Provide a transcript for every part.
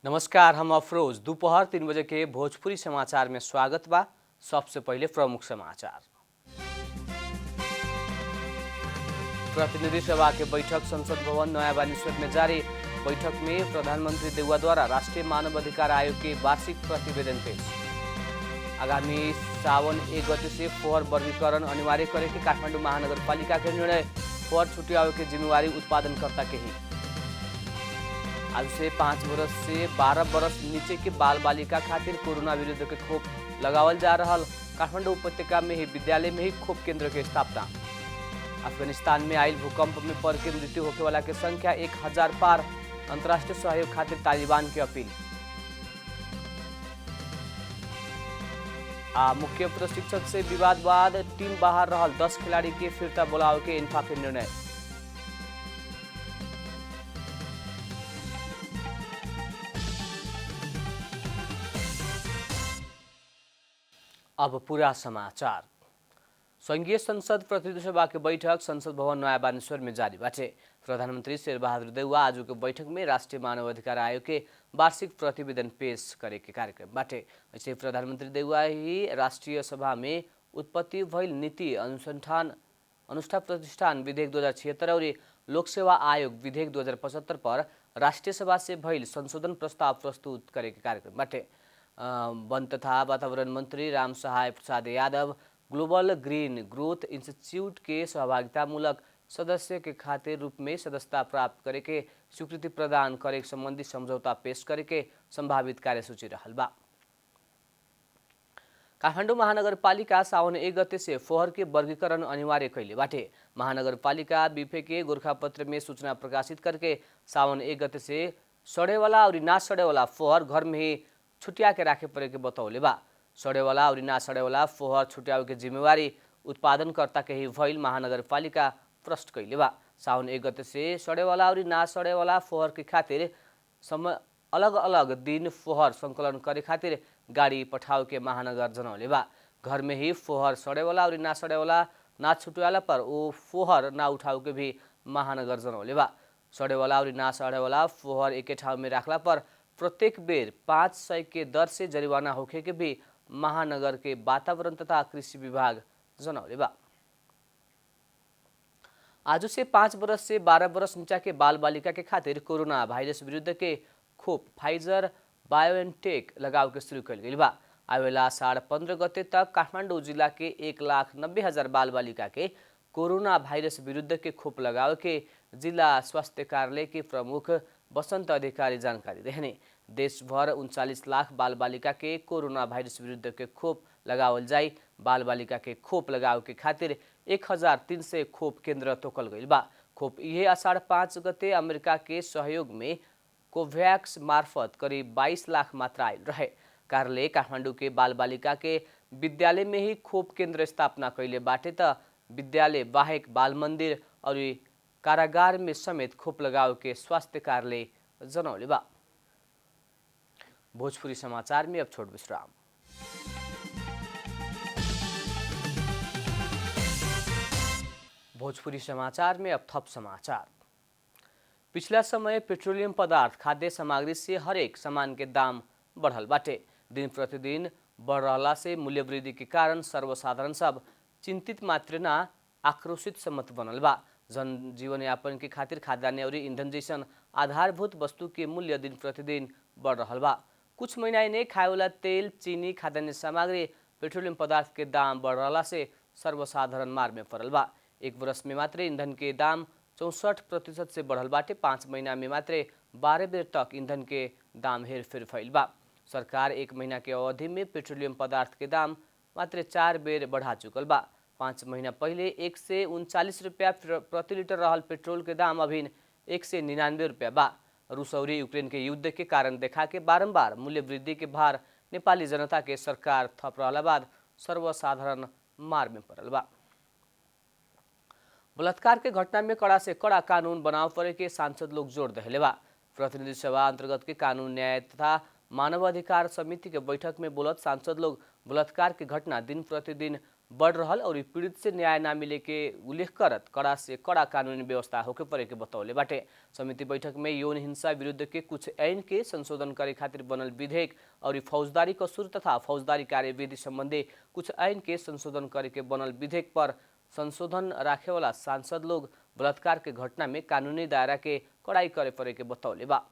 नमस्कार, हम अफरोज। दोपहर 3 बजे के भोजपुरी समाचार में स्वागत बा। सबसे पहले प्रमुख समाचार। प्रतिनिधि सभा के बैठक संसद भवन नया बानेश्वर में जारी। बैठक में प्रधानमंत्री देउवा द्वारा राष्ट्रीय मानव अधिकार आयोग के वार्षिक प्रतिवेदन पेश। आगामी सावन 1 गते से फोहर वर्गीकरण अनिवार्य करे के काठमाडौँ महानगरपालिका के निर्णय। फोहर छुट्यावे के जिम्मेवारी उत्पादनकर्ता के ही। आज से 5 वर्ष से 12 वर्ष नीचे के बाल बालिका खातिर कोरोना विरुद्ध के खोप लगावल जा रहा। काठमाडौँ उपत्यका में ही विद्यालय में ही खोप केंद्र के स्थापना। अफगानिस्तान में आयल भूकंप में पड़ के मृत्यु होने वाला के संख्या 1000 पार। अंतर्राष्ट्रीय सहयोग खातिर तालिबान की अपील। मुख्य प्रशिक्षक से विवाद बाद टीम बाहर रहल 10 खिलाड़ी के फिरता बोलाव के इन्फा के निर्णय। अब पूरा समाचार। संघीय संसद प्रतिनिधि सभा के बैठक संसद भवन नया बानेश्वर में जारी बाटे। प्रधानमंत्री शेरबहादुर देउवा आज के बैठक में राष्ट्रीय मानव अधिकार आयोग के वार्षिक प्रतिवेदन पेश करे के कार्यक्रम बाटे। ऐसे प्रधानमंत्री देउवा ही राष्ट्रीय सभा में उत्पत्ति भइल नीति अनुष्ठान प्रतिष्ठान विधेयक 2076 और लोक सेवा आयोग विधेयक 2075 पर राष्ट्रीय सभा से भइल संशोधन प्रस्ताव प्रस्तुत करे के कार्यक्रम बाटे। वन तथा वातावरण मंत्री Ram Sahay Prasad Yadav global green growth institute के सहभागितामूलक सदस्य के खातिर रूप में सदस्यता प्राप्त करे के स्वीकृति प्रदान करे संबंधी समझौता पेश करे के संभावित कार्यसूची रहल बा। काठमाडौँ महानगरपालिका सावन 1 गते से फोहर के वर्गीकरण अनिवार्य कैले बाटे। महानगरपालिका बीफे के गोरखापत्र में सूचना प्रकाशित करके सावन 1 गते से सड़े वाला और ना सड़े वाला फोहर घर में ही छुटिया के राखे पड़े के बतौले बा। सड़े वाला और ना सड़े वाला फोहर छुट्यावे के जिम्मेवारी उत्पादनकर्ता के ही भइल महानगरपालिका प्रश्न कैले बा। सावन 1 गते से सड़े वाला और ना सड़े वाला फोहर के खातिर समय अलग अलग दिन फोहर संकलन करे खातिर गाड़ी पठाव के महानगर जनौले बा। घर में ही फोहर सड़े वाला और ना सड़े वाला ना छुटवाला पर वो फोहर ना उठाव के भी महानगर जनौले बा। सड़े वाला और ना सड़े वाला फोहर एके ठाव में रखला पर प्रत्येक बेर 500 के दर से जरिवाना होखे के भी महानगर के वातावरण तथा कृषि विभाग जनौले बा। आज से 5 वर्ष से 12 वर्ष नीचा के बाल बालिका के खातिर कोरोना वायरस विरुद्ध के खोप फाइजर बायोएनटेक लगाव के शुरू कल गई बा। आवेला आषाढ़ 15 गते तक काठमाडौँ जिला के 1,90,000 बाल बालिका के कोरोना वायरस विरुद्ध के खोप लगाव के जिला स्वास्थ्य कार्यालय के प्रमुख बसंत अधिकारी जानकारी देहने। देश भर 39 लाख बाल बालिका के कोरोना वायरस विरुद्ध के खोप लगावल जाई। बाल बालिका के खोप लगाव के खातिर 1300 खोप केंद्र तोकल गई बा। खोप यह आषाढ़ 5 गते अमेरिका के सहयोग में कोवैक्स मार्फत करीब 22 लाख मात्रा आयल रहे। कार्यालय काठमाडौँ के बाल बालिका के विद्यालय में ही खोप केंद्र स्थापना कैले बाटे त विद्यालय बाहेक बाल मंदिर और कारागार में समेत खोप लगाव के स्वास्थ्य कार्यालय जनौले बा। भोजपुरी समाचार में अब छोट विश्राम। भोजपुरी समाचार में अब थप समाचार। पिछला समय पेट्रोलियम पदार्थ खाद्य सामग्री से हरेक सामान के दाम बढ़ल बाटे। दिन प्रतिदिन बढ़ रहला से मूल्य वृद्धि के कारण सर्वसाधारण सब चिंतित मात्र ना आक्रोशित सम्मत बनल बा। जन जीवन यापन के खातिर खाद्यान्न और ईंधन जैसन आधारभूत वस्तु के मूल्य दिन प्रतिदिन बढ़ रहल बा। कुछ महीना ने खाए वाला तेल, चीनी, खाद्यान्न सामग्री, पेट्रोलियम पदार्थ के दाम बढ़ रहला से सर्वसाधारण मार में पड़ल बा। 1 वर्ष में मात्र ईंधन के दाम 64% से बढ़ल बाटे। 5 महीना में मात्र 12 बेर तक ईंधन के दाम हेरफेर फैल बा। सरकार 1 महीना के अवधि में पेट्रोलियम पदार्थ के दाम मात्र 4 बेर बढ़ा चुकल बा। 5 महीना पहले 139 रुपया प्रति लीटर रहल पेट्रोल के दाम अभी 199 रुपया बा। रूस और यूक्रेन के युद्ध के कारण देखा के बारंबार मूल्य वृद्धि के भार नेपाली जनता के सरकार थप रहला बाद सर्वसाधारण मार में पड़ल बा। बलात्कार के घटना में कड़ा से कड़ा कानून बनाव पड़े के सांसद लोग जोर दहले बा। प्रतिनिधि सभा अंतर्गत के कानून न्याय तथा मानवाधिकार समिति के बैठक में बोलत सांसद लोग बलात्कार की घटना दिन प्रतिदिन बढ़ रहल और पीड़ित से न्याय ना मिले के उल्लेख करत कड़ा से कड़ा कानूनी व्यवस्था होके पड़े के बतौले बाटे। समिति बैठक में यौन हिंसा विरुद्ध के कुछ ऐन के संशोधन करे खातिर बनल विधेयक और फौजदारी कसूर तथा फौजदारी कार्यविधि संबंधी कुछ ऐन के संशोधन करे के बनल विधेयक पर संशोधन राखे वाला सांसद लोग बलात्कार के घटना में कानूनी दायरा के कड़ाई करे पड़े के बतौले बा।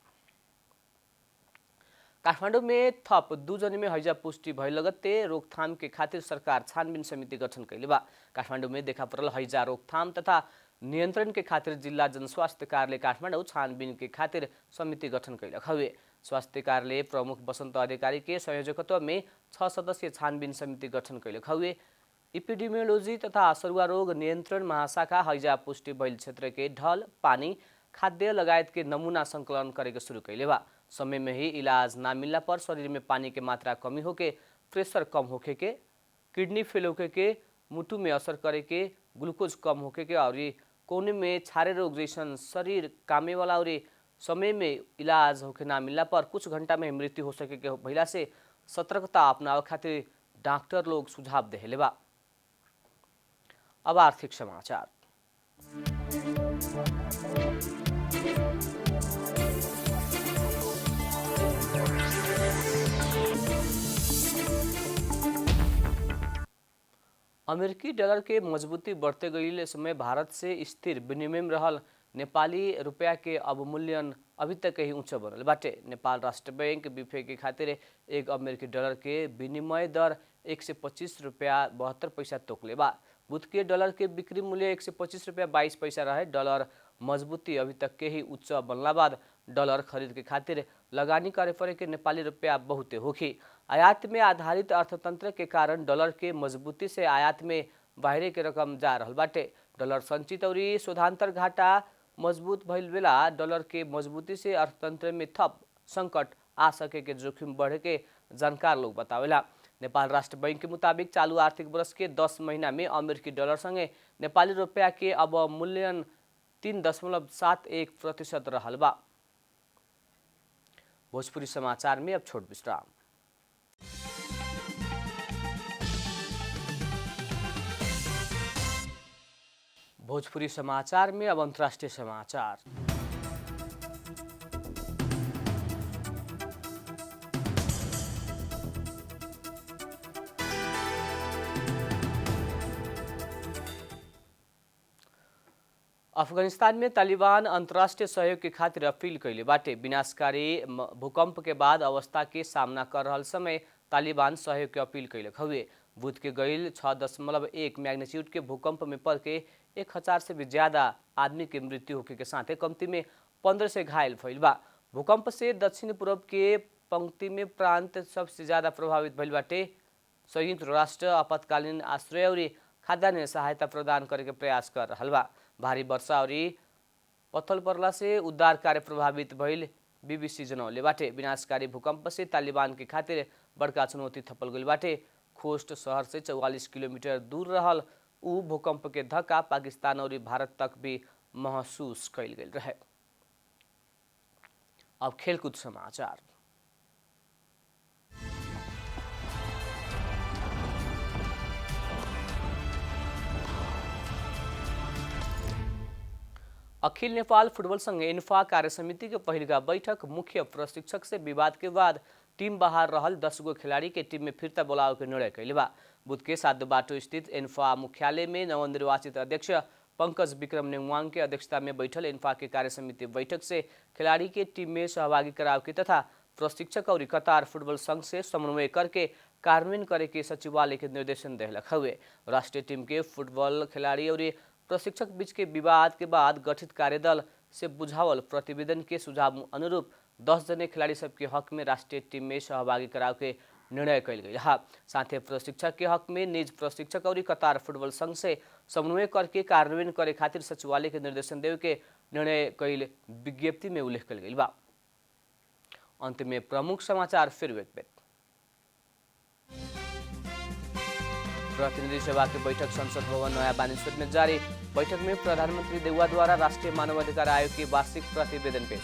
काठमाडौँ में थप 2 जने में हैजा पुष्टि भय लगत्ते रोकथाम के खातिर सरकार छानबीन समिति गठन कैले बा। काठमाडौँ में देखा पड़ल हैजा रोकथाम तथा नियंत्रण के खातिर जिल्ला जनस्वास्थ्य कार्यालय काठमाडौँ छानबीन के खातिर समिति गठन कैलक हवे। स्वास्थ्य कार्यालय प्रमुख बसंत अधिकारी के संयोजकत्व में 6 सदस्यीय छानबीन समिति गठन कैलक हवे। इपिडेमियोलॉजी तथा सरुवा रोग नियंत्रण महाशाखा हैजा पुष्टि भइल क्षेत्र के ढल पानी खाद्य लगायत के नमूना संकलन करे शुरू कैले बा। समय में ही इलाज ना मिलने पर शरीर में पानी के मात्रा कमी होके, प्रेशर कम होके के, किडनी फेल होके के, मुटु में असर करे के, ग्लूकोज कम होके के और कोने में छारे रोग जैसन शरीर कामे वाला और समय में इलाज होके ना मिलने पर कुछ घंटा में मृत्यु हो सके के भइला से सतर्कता अपनावे खातिर डॉक्टर लोग सुझाव देले बा। अब आर्थिक समाचार। अमेरिकी डॉलर के मजबूती बढ़ते गई समय भारत से स्थिर विनिमय में रहल नेपाली रुपया के अवमूल्यन अभी तक ही ऊंचा बनल बाटे। नेपाल राष्ट्र बैंक बिफे के खातिर एक अमेरिकी डॉलर के विनिमय दर 125 रुपया 72 पैसा तोकले बा। बुध के डॉलर के बिक्री मूल्य 125 रुपया 22 पैसा रहे। डॉलर मजबूती अभी तक के ही उच्च बनला बाद डॉलर खरीद के खातिर लगानी करे पड़े के नेपाली रुपया बहुते होखी। आयात में आधारित अर्थतंत्र के कारण डॉलर के मजबूती से आयात में बाहरे के रकम जा रहल बाटे। डॉलर संचित और शोधांतर घाटा मजबूत भइल बेला डॉलर के मजबूती से अर्थतंत्र में थप संकट आ सके के जोखिम बढ़े के जानकार लोग बतावेला। नेपाल राष्ट्र बैंक के मुताबिक चालू आर्थिक वर्ष के 10 महीना में अमेरिकी डॉलर संगे नेपाली रुपया के अवमूल्यन 3.71% रहल बा। भोजपुरी समाचार में अब छोट विश्राम। भोजपुरी समाचार में अब अंतर्राष्ट्रीय समाचार। अफगानिस्तान में तालिबान अंतर्राष्ट्रीय सहयोग के खातिर अपील कैले बाटे। विनाशकारी भूकंप के बाद अवस्था के सामना कर रहल समय तालिबान सहयोग के अपील कैलक हवे। बुध के गईल 6.1 मैग्नीट्यूड के भूकंप में पड़ के 1000 से भी ज्यादा आदमी के मृत्यु होके के साथ कमती में 15 से घायल भइल बा। भूकंप से दक्षिण पूर्व के पंक्ति में प्रांत सबसे ज्यादा प्रभावित भइल बाटे। संयुक्त राष्ट्र आपातकालीन आश्रय और खाद्यान्न सहायता प्रदान करे के प्रयास कर रहल बा। भारी वर्षा और पत्थर पड़ला से उद्धार कार्य प्रभावित भइल बीबीसी जनौले बाटे। विनाशकारी भूकंप से तालिबान के खातिर बड़का चुनौती थपल गइल बाटे। खोस्ट शहर से 44 किलोमीटर दूर रहल ऊ भूकंप के धक्का पाकिस्तान और भारत तक भी महसूस कैल गेल रहे। अब खेलकूद समाचार। अखिल नेपाल फुटबॉल संघ इन्फा कार्य समिति के पहिलका बैठक मुख्य प्रशिक्षक से विवाद के बाद टीम बाहर रहल 10 गो खिलाड़ी के टीम में फिरता बोलाव के निर्णय कैले बा। बुध के साधु बाटो स्थित इन्फा मुख्यालय में नवनिर्वाचित अध्यक्ष पंकज विक्रम नेंगवांग के अध्यक्षता में बैठल इन्फा के कार्य समिति बैठक से खिलाड़ी के टीम में सहभागी कराव के तथा प्रशिक्षक और कतार फुटबॉल संघ से समन्वय करके कार्यान्वयन करे के सचिवालय के निर्देशन देहलक हुए। राष्ट्रीय टीम के फुटबॉल खिलाड़ी और प्रशिक्षक बीच के विवाद के बाद गठित कार्यदल से बुझावल प्रतिवेदन के सुझाव अनुरूप 10 जने खिलाड़ी सबके हक में राष्ट्रीय टीम में सहभागी कराव के निर्णय कैल गई। साथ ही प्रशिक्षक के हक में निज प्रशिक्षक और कतार फुटबॉल संघ से समन्वय करके कार्यान्वयन करे खातिर सचिवालय के निर्देशन देवे के निर्णय कैल विज्ञप्ति में उल्लेख कल गई बा। अंत में प्रमुख समाचार फिर एक बेर। प्रतिनिधि सभा की बैठक संसद भवन नया बानेश्वर में जारी। बैठक में प्रधानमंत्री देउवा द्वारा राष्ट्रीय मानवाधिकार आयोग की वार्षिक प्रतिवेदन पेश।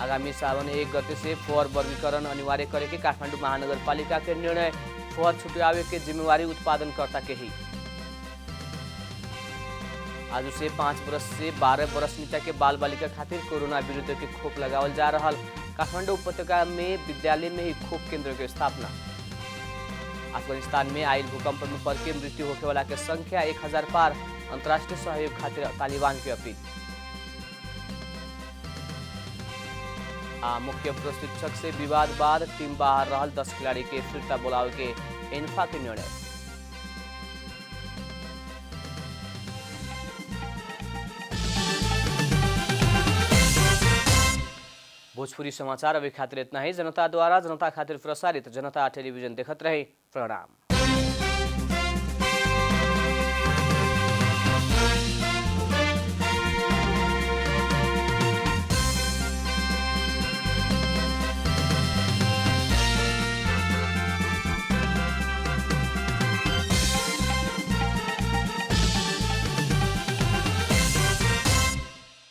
आगामी सावन 1 गते से फोहोर वर्गीकरण अनिवार्य करे के काठमाडौँ महानगरपालिका के निर्णय। फोहर छुटावे के जिम्मेवारी उत्पादनकर्ता के ही। आज से 5 वर्ष से 12 वर्ष नीचा के बाल बालिका खातिर कोरोना विरुद्ध के खोप लगावल जा रहा। काठमाडौँ उपत्यका में विद्यालय में ही खोप केंद्र की स्थापना। अफगानिस्तान में आयल भूकंप में पड़ के मृत्यु होने वाला के संख्या 1000 पार। अंतर्राष्ट्रीय सहयोग खातिर तालिबान की अपील। मुख्य प्रशिक्षक से विवाद बाद टीम बाहर रहल 10 खिलाड़ी के फिरता बोलावे के इन्फा के निर्णय। भोजपुरी समाचार अभी खातिर इतना ही। जनता द्वारा जनता खातिर प्रसारित जनता टेलीविजन देखत रहे। प्रणाम।